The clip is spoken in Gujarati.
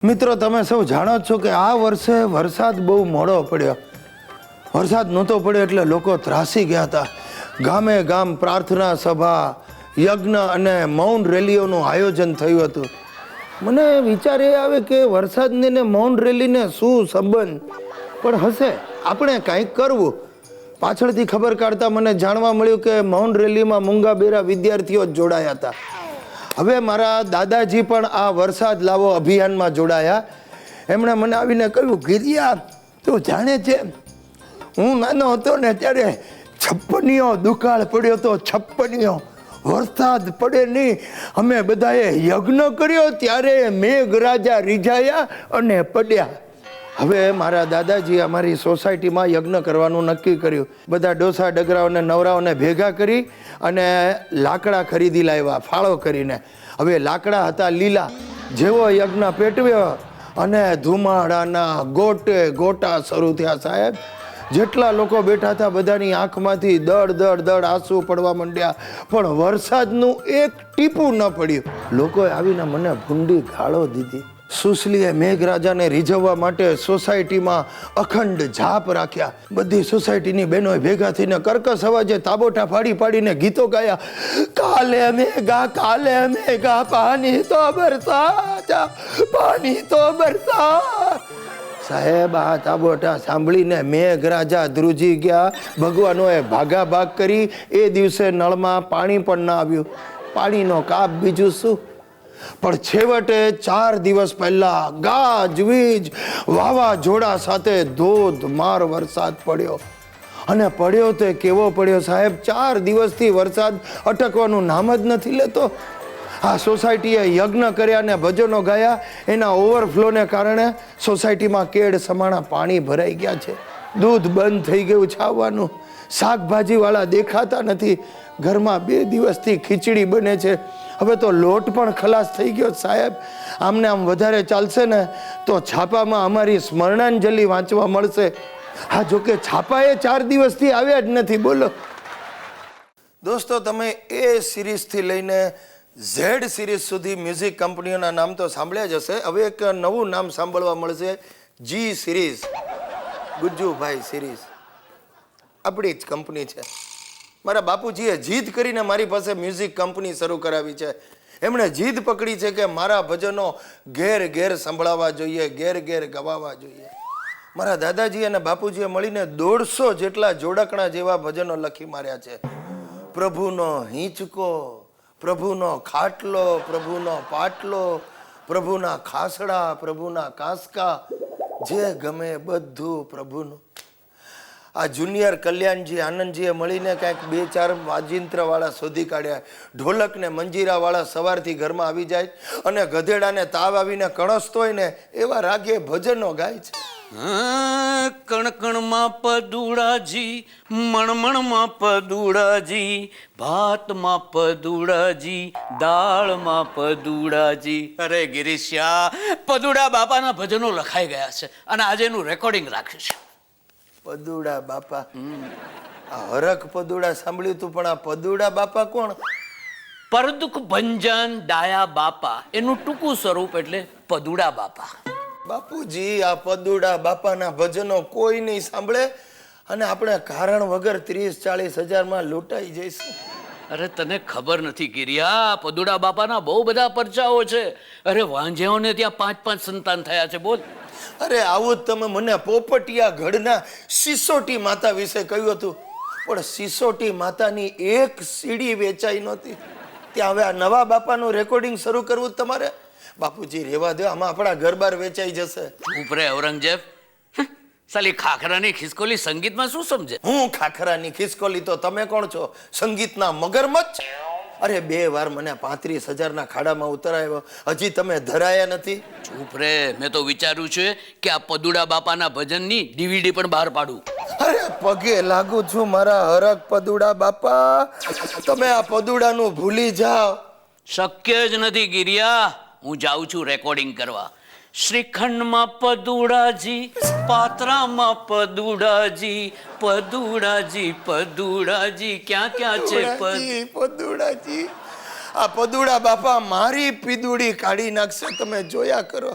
મિત્રો તમે સૌ જાણો છો કે આ વર્ષે વરસાદ બહુ મોડો પડ્યો. વરસાદ નહોતો પડ્યો એટલે લોકો ત્રાસી ગયા હતા. ગામે ગામ પ્રાર્થના સભા, યજ્ઞ અને મૌન રેલીઓનું આયોજન થયું હતું. મને વિચાર એ આવે કે વરસાદને ને મૌન રેલીને શું સંબંધ પણ હશે, આપણે કાંઈક કરવું. પાછળથી ખબર કાઢતા મને જાણવા મળ્યું કે મૌન રેલીમાં મૂંગા બેરા વિદ્યાર્થીઓ જ જોડાયા હતા. હવે મારા દાદાજી પણ આ વરસાદ લાવો અભિયાનમાં જોડાયા. એમણે મને આવીને કહ્યું, ગિરિયા તું જાણે છે, હું નાનો હતો ને ત્યારે છપ્પનિયો દુકાળ પડ્યો તો છપ્પનિયો વરસાદ પડે નહીં, અમે બધાએ યજ્ઞ કર્યો ત્યારે મેઘરાજા રીઝાયા અને પડ્યા. હવે મારા દાદાજી અમારી સોસાયટીમાં યજ્ઞ કરવાનું નક્કી કર્યું. બધા ડોસા ડગરાઓને નવરાઓને ભેગા કરી અને લાકડા ખરીદી લાવ્યા ફાળો કરીને. હવે લાકડા હતા લીલા. જેવો યજ્ઞ પેટવ્યો અને ધુમાડાના ગોટે ગોટા શરૂ થયા. સાહેબ, જેટલા લોકો બેઠા હતા બધાની આંખમાંથી દડ દડ દડ આંસુ પડવા માંડ્યા, પણ વરસાદનું એક ટીપું ન પડ્યું. લોકોએ આવીને મને ભૂંડી ગાળો દીધી. સુશલીએ મેઘરાજાને રીઝવવા માટે સોસાયટીમાં અખંડ જાપ રાખ્યા. બધી સોસાયટીની બહેનોએ ભેગા થઈને કર્કશ અવાજે તાબોટા પાડી પાડીને ગીતો ગાયા. કાલે મેઘા પાણી તો બરસા, પાણી તો બરસા. સાહેબ, આ તાબોટા સાંભળીને મેઘરાજા ધ્રુજી ગયા. ભગવાનોએ ભાગા ભાગ કરી. એ દિવસે નળમાં પાણી પણ ના આવ્યું. પાણીનો કાપ બીજું શું. પણ છેવટે 4 દિવસ પહેલા ગાજવીજ વાવાઝોડા સાથે ધોધમાર વરસાદ પડ્યો. અને પડ્યો તો કેવો પડ્યો સાહેબ, 4 દિવસથી વરસાદ અટકવાનું નામ જ નથી લેતો. આ સોસાયટીએ યજ્ઞ કર્યા ને ભજનો ગાયા. એના ઓવરફ્લોને કારણે સોસાયટીમાં કેડ સમાણા પાણી ભરાઈ ગયા છે. દૂધ બંધ થઈ ગયું છાવવાનું. શાકભાજીવાળા દેખાતા નથી. ઘરમાં 2 દિવસથી ખીચડી બને છે. હવે તો લોટ પણ ખલાસ થઈ ગયો સાહેબ. આમને આમ વધારે ચાલશે ને તો છાપામાં અમારી સ્મરણાંજલિ વાંચવા મળશે. હા, જોકે છાપાએ 4 દિવસથી આવ્યા જ નથી. બોલો દોસ્તો, તમે એ સિરીઝથી લઈને ઝેડ સિરીઝ સુધી મ્યુઝિક કંપનીઓના નામ તો સાંભળ્યા જ હશે. હવે એક નવું નામ સાંભળવા મળશે, જી સિરીઝ. ગુજ્જુભાઈ સિરીઝ આપણી જ કંપની છે. મારા બાપુજીએ જીદ કરીને મારી પાસે મ્યુઝિક કંપની શરૂ કરાવી છે. એમણે જીદ પકડી છે કે મારા ભજનો ઘેર ઘેર સંભળાવવા જોઈએ, ઘેર ઘેર ગવાવા જોઈએ. મારા દાદાજી અને બાપુજીએ મળીને 150 જેટલા જોડકણા જેવા ભજનો લખી માર્યા છે. પ્રભુનો હિંચકો, પ્રભુનો ખાટલો, પ્રભુનો પાટલો, પ્રભુના ખાસડા, પ્રભુના કાંસકા, જે ગમે બધું પ્રભુનું. આ જુનિયર કલ્યાણજી આનંદજીએ મળીને કાંઈક 2-4 વાજિંત્રવાળા શોધી કાઢ્યા. ઢોલક ને મંજીરાવાળા સવારથી ઘરમાં આવી જાય અને ગધેડાને તાવ આવીને કણસતો હોય ને એવા રાગે ભજનો ગાય છે. કણકણમાં પદુડાજી, મણમણમાં પદુડાજી, ભાતમાં પદુડાજી, દાળમાં પદુડાજી. અરે ગિરીશ્યા, પદુડા બાપાના ભજનો લખાઈ ગયા છે અને આજે એનું રેકોર્ડિંગ રાખ્યું છે. પદુડા બાપા, આ હરખ પદુડા સાંભળ્યું તું, પણ આ પદુડા બાપા કોણ? પરદુખ ભંજન ડાયા બાપા, એનું ટૂંકું સ્વરૂપ એટલે પદુડા બાપા. બાપુજી, આ પદુડા બાપાના ભજનો કોઈ નહીં સાંભળે અને આપણે કારણ વગર 30-40 હજારમાં લૂંટાઈ જઈશું. અરે તને ખબર નથી ગિરિયા, પદુડા બાપાના બહુ બધા પરચાઓ છે. અરે વાંઝેઓને ત્યાં 5-5 સંતાન થયા છે. બોલ. અરે આવું જ તમે મને પોપટિયા ગઢના સિસોટી માતા વિશે કહ્યું હતું, પણ સિસોટી માતાની એક સીડી વેચાઈ નહોતી. ત્યાં હવે આ નવા બાપાનું રેકોર્ડિંગ શરૂ કરવું તમારે. બાપુજી રહેવા દો, આમાં આપણા ઘર-બાર વેચાઈ જશે. ચૂપ રે ઔરંગઝેબ. સાલી ખાખરાની ખિસકોલી સંગીતમાં શું સમજે? હું ખાખરાની ખિસકોલી તો તમે કોણ છો? સંગીતના મગરમચ્છ. અરે 2 વાર મને 35,000ના ખાડામાં ઉતરાયો, હજી તમે ધરાયા નથી. ચૂપ રે, મેં તો વિચાર્યું છે કે આ પદુડા બાપાના ભજનની DVD પણ બહાર પાડું. અરે પગે લાગુ છું મારા હરખ પદુડા બાપા, તમે આ પદુડાનું ભૂલી જાઓ. શક્ય જ નથી ગિરિયા. હું જાઉં છું રેકોર્ડિંગ કરવા. શ્રીખંડમાં પદુડાજી, પાત્રામાં પદુડાજી, પદુડાજી પદુડાજી, ક્યાં ક્યાં છે પદુડાજી? આ પદુડા બાપા મારી પીદુડી કાઢી નાખશે, તમે જોયા કરો.